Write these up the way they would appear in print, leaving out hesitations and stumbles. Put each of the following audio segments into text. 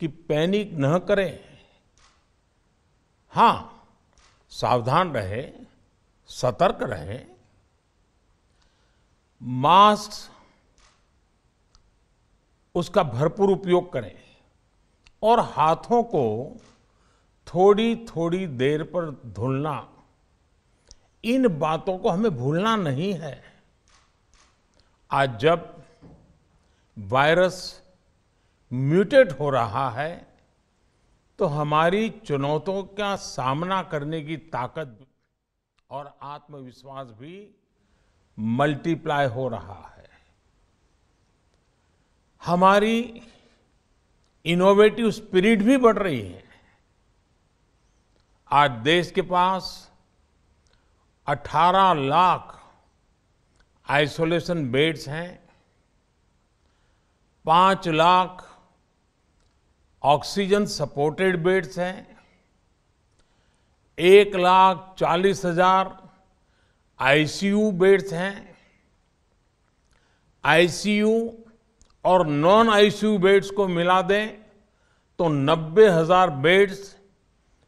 कि पैनिक न करें। हाँ, सावधान रहे, सतर्क रहे, मास्क उसका भरपूर उपयोग करें और हाथों को थोड़ी थोड़ी देर पर धुलना, इन बातों को हमें भूलना नहीं है। आज जब वायरस म्यूटेट हो रहा है तो हमारी चुनौतियों का सामना करने की ताकत और आत्मविश्वास भी मल्टीप्लाई हो रहा है। हमारी इनोवेटिव स्पिरिट भी बढ़ रही है। आज देश के पास 18 लाख आइसोलेशन बेड्स हैं, 5 लाख ऑक्सीजन सपोर्टेड बेड्स हैं, 1,40,000 आईसीयू बेड्स हैं। आईसीयू और नॉन आईसीयू बेड्स को मिला दें तो 90,000 बेड्स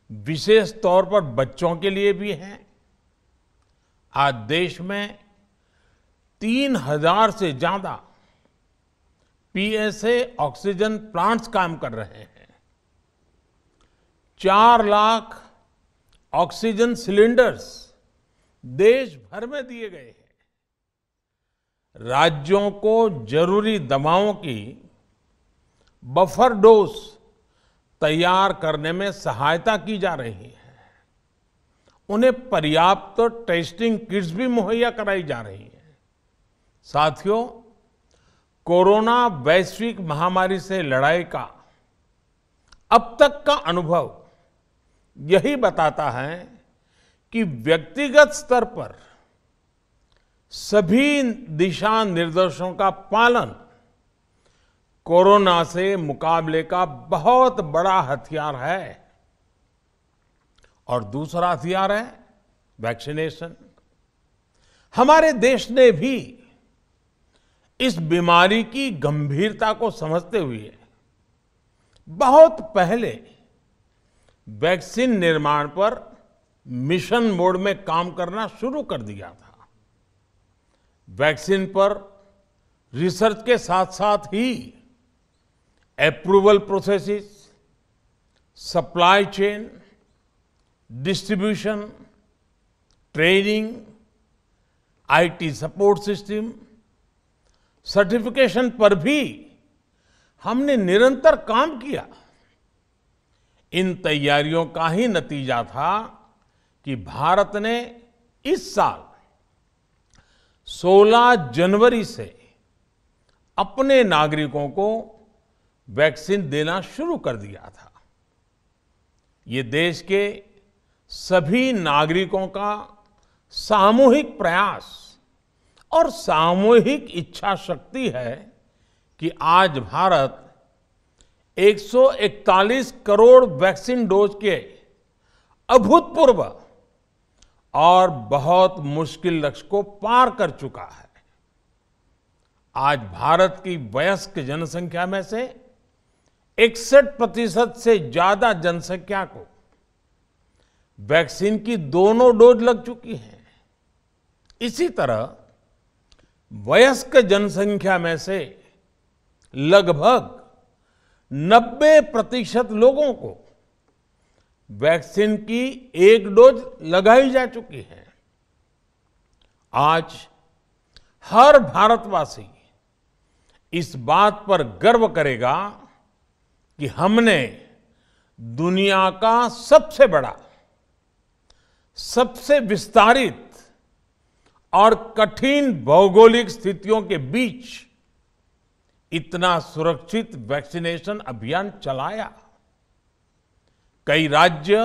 विशेष तौर पर बच्चों के लिए भी हैं। आज देश में 3,000 से ज्यादा पीएसए ऑक्सीजन प्लांट्स काम कर रहे हैं। 4 लाख ऑक्सीजन सिलेंडर्स देश भर में दिए गए हैं। राज्यों को जरूरी दवाओं की बफर डोज तैयार करने में सहायता की जा रही है। उन्हें पर्याप्त टेस्टिंग किट्स भी मुहैया कराई जा रही है। साथियों, कोरोना वैश्विक महामारी से लड़ाई का अब तक का अनुभव यही बताता है कि व्यक्तिगत स्तर पर सभी दिशा निर्देशों का पालन कोरोना से मुकाबले का बहुत बड़ा हथियार है। और दूसरा हथियार है वैक्सीनेशन। हमारे देश ने भी इस बीमारी की गंभीरता को समझते हुए बहुत पहले वैक्सीन निर्माण पर मिशन मोड में काम करना शुरू कर दिया था। वैक्सीन पर रिसर्च के साथ साथ ही approval processes, supply chain, distribution, training, IT support system, certification पर भी हमने निरंतर काम किया। इन तैयारियों का ही नतीजा था कि भारत ने इस साल 16 जनवरी से अपने नागरिकों को वैक्सीन देना शुरू कर दिया था। ये देश के सभी नागरिकों का सामूहिक प्रयास और सामूहिक इच्छा शक्ति है कि आज भारत 141 करोड़ वैक्सीन डोज के अभूतपूर्व और बहुत मुश्किल लक्ष्य को पार कर चुका है। आज भारत की वयस्क जनसंख्या में से 61% से ज्यादा जनसंख्या को वैक्सीन की दोनों डोज लग चुकी है। इसी तरह वयस्क जनसंख्या में से लगभग 90% लोगों को वैक्सीन की एक डोज लगाई जा चुकी है। आज हर भारतवासी इस बात पर गर्व करेगा कि हमने दुनिया का सबसे बड़ा, सबसे विस्तारित और कठिन भौगोलिक स्थितियों के बीच इतना सुरक्षित वैक्सीनेशन अभियान चलाया। कई राज्य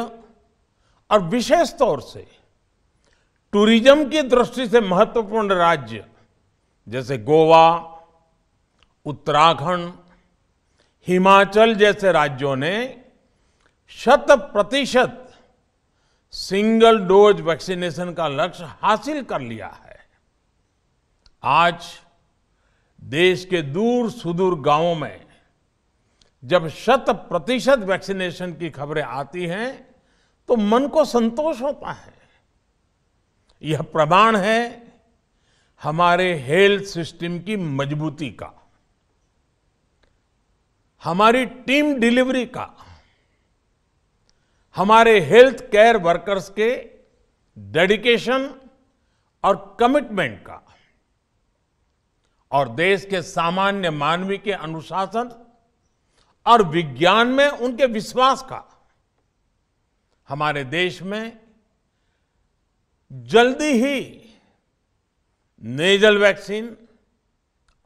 और विशेष तौर से टूरिज्म की दृष्टि से महत्वपूर्ण राज्य जैसे गोवा, उत्तराखंड, हिमाचल जैसे राज्यों ने 100% सिंगल डोज वैक्सीनेशन का लक्ष्य हासिल कर लिया है। आज देश के दूर सुदूर गांवों में जब 100% वैक्सीनेशन की खबरें आती हैं तो मन को संतोष होता है। यह प्रमाण है हमारे हेल्थ सिस्टम की मजबूती का, हमारी टीम डिलीवरी का, हमारे हेल्थ केयर वर्कर्स के डेडिकेशन और कमिटमेंट का, और देश के सामान्य मानवी के अनुशासन और विज्ञान में उनके विश्वास का। हमारे देश में जल्दी ही नेजल वैक्सीन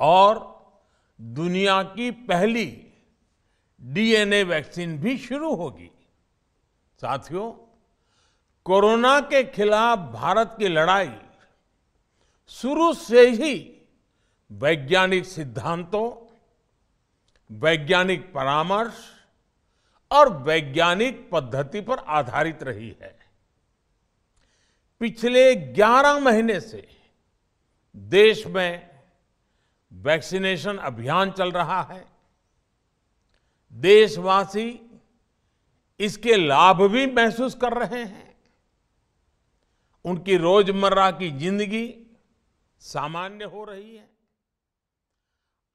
और दुनिया की पहली डीएनए वैक्सीन भी शुरू होगी। साथियों, कोरोना के खिलाफ भारत की लड़ाई शुरू से ही वैज्ञानिक सिद्धांतों, वैज्ञानिक परामर्श और वैज्ञानिक पद्धति पर आधारित रही है। पिछले 11 महीने से देश में वैक्सीनेशन अभियान चल रहा है। देशवासी इसके लाभ भी महसूस कर रहे हैं। उनकी रोजमर्रा की जिंदगी सामान्य हो रही है।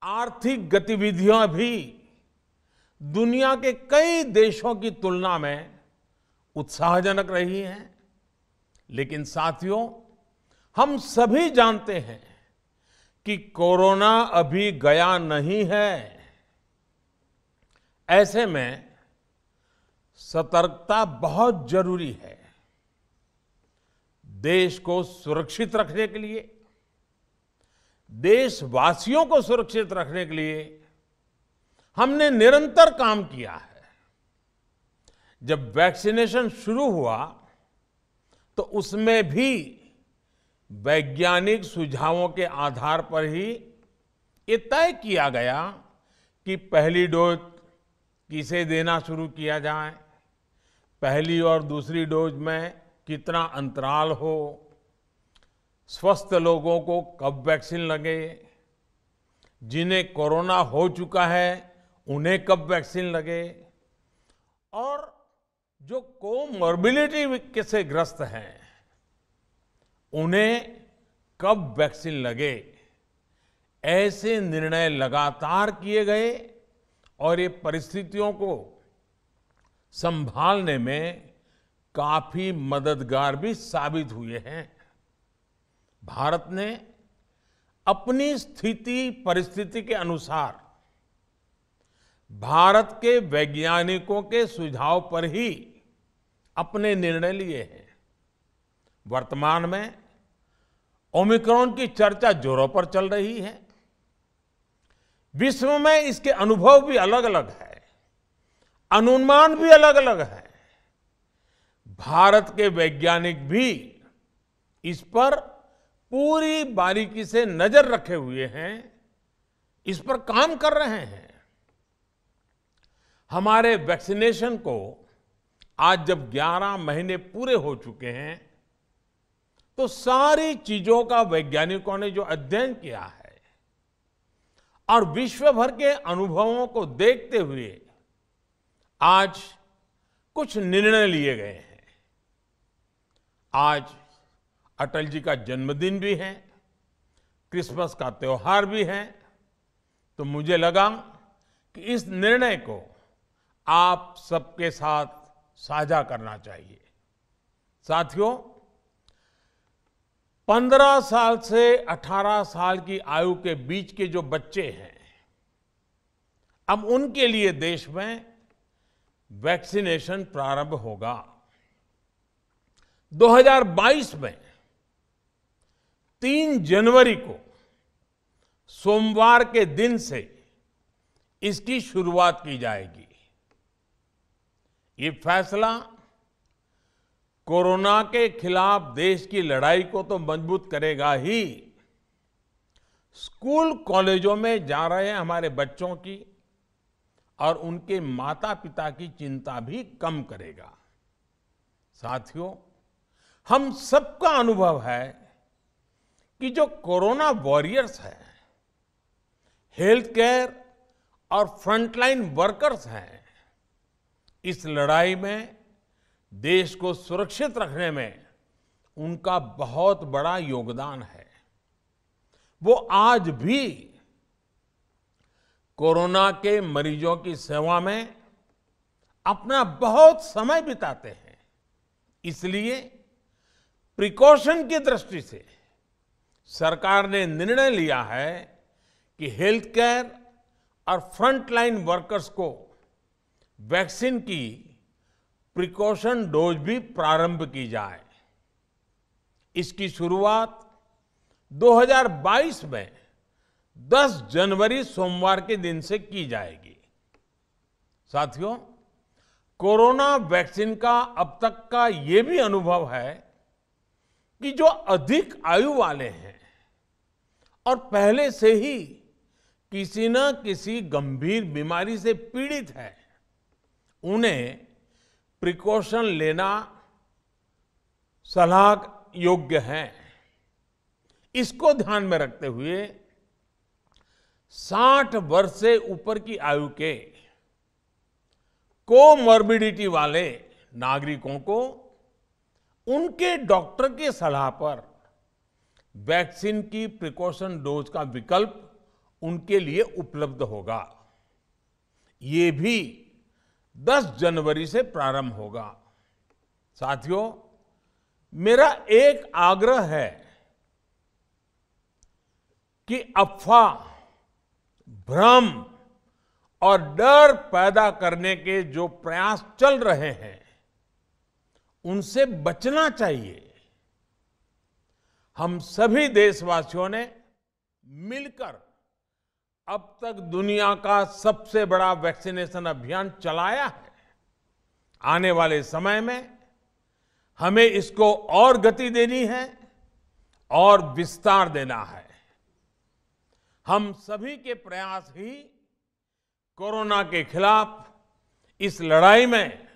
आर्थिक गतिविधियां भी दुनिया के कई देशों की तुलना में उत्साहजनक रही हैं। लेकिन साथियों, हम सभी जानते हैं कि कोरोना अभी गया नहीं है। ऐसे में सतर्कता बहुत जरूरी है। देश को सुरक्षित रखने के लिए, देशवासियों को सुरक्षित रखने के लिए हमने निरंतर काम किया है। जब वैक्सीनेशन शुरू हुआ तो उसमें भी वैज्ञानिक सुझावों के आधार पर ही ये तय किया गया कि पहली डोज किसे देना शुरू किया जाए, पहली और दूसरी डोज में कितना अंतराल हो, स्वस्थ लोगों को कब वैक्सीन लगे, जिन्हें कोरोना हो चुका है उन्हें कब वैक्सीन लगे, और जो कोमॉर्बिडिटी से ग्रस्त हैं उन्हें कब वैक्सीन लगे। ऐसे निर्णय लगातार किए गए और ये परिस्थितियों को संभालने में काफी मददगार भी साबित हुए हैं। भारत ने अपनी स्थिति परिस्थिति के अनुसार भारत के वैज्ञानिकों के सुझाव पर ही अपने निर्णय लिए हैं। वर्तमान में ओमिक्रॉन की चर्चा जोरों पर चल रही है। विश्व में इसके अनुभव भी अलग अलग है, अनुमान भी अलग अलग है। भारत के वैज्ञानिक भी इस पर पूरी बारीकी से नजर रखे हुए हैं, इस पर काम कर रहे हैं। हमारे वैक्सीनेशन को आज जब 11 महीने पूरे हो चुके हैं तो सारी चीजों का वैज्ञानिकों ने जो अध्ययन किया है और विश्व भर के अनुभवों को देखते हुए आज कुछ निर्णय लिए गए हैं। आज अटल जी का जन्मदिन भी है, क्रिसमस का त्योहार भी है, तो मुझे लगा कि इस निर्णय को आप सबके साथ साझा करना चाहिए। साथियों, 15 साल से 18 साल की आयु के बीच के जो बच्चे हैं, अब उनके लिए देश में वैक्सीनेशन प्रारंभ होगा। 2022 में 3 जनवरी को सोमवार के दिन से इसकी शुरुआत की जाएगी। ये फैसला कोरोना के खिलाफ देश की लड़ाई को तो मजबूत करेगा ही, स्कूल कॉलेजों में जा रहे हमारे बच्चों की और उनके माता पिता की चिंता भी कम करेगा। साथियों, हम सबका अनुभव है कि जो कोरोना वॉरियर्स हैं, हेल्थ केयर और फ्रंटलाइन वर्कर्स हैं, इस लड़ाई में देश को सुरक्षित रखने में उनका बहुत बड़ा योगदान है। वो आज भी कोरोना के मरीजों की सेवा में अपना बहुत समय बिताते हैं। इसलिए प्रिकॉशन की दृष्टि से सरकार ने निर्णय लिया है कि हेल्थ केयर और फ्रंटलाइन वर्कर्स को वैक्सीन की प्रिकॉशन डोज भी प्रारंभ की जाए। इसकी शुरुआत 2022 में 10 जनवरी सोमवार के दिन से की जाएगी। साथियों, कोरोना वैक्सीन का अब तक का ये भी अनुभव है कि जो अधिक आयु वाले हैं और पहले से ही किसी न किसी गंभीर बीमारी से पीड़ित है, उन्हें प्रिकॉशन लेना सलाह योग्य है। इसको ध्यान में रखते हुए 60 वर्ष से ऊपर की आयु के कोमॉर्बिडिटी वाले नागरिकों को उनके डॉक्टर की सलाह पर वैक्सीन की प्रिकॉशन डोज का विकल्प उनके लिए उपलब्ध होगा। ये भी 10 जनवरी से प्रारंभ होगा। साथियों, मेरा एक आग्रह है कि अफवाह, भ्रम और डर पैदा करने के जो प्रयास चल रहे हैं, उनसे बचना चाहिए। हम सभी देशवासियों ने मिलकर अब तक दुनिया का सबसे बड़ा वैक्सीनेशन अभियान चलाया है। आने वाले समय में हमें इसको और गति देनी है और विस्तार देना है। हम सभी के प्रयास ही कोरोना के खिलाफ इस लड़ाई में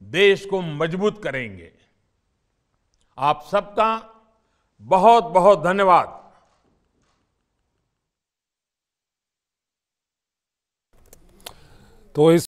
देश को मजबूत करेंगे। आप सबका बहुत बहुत धन्यवाद। तो इस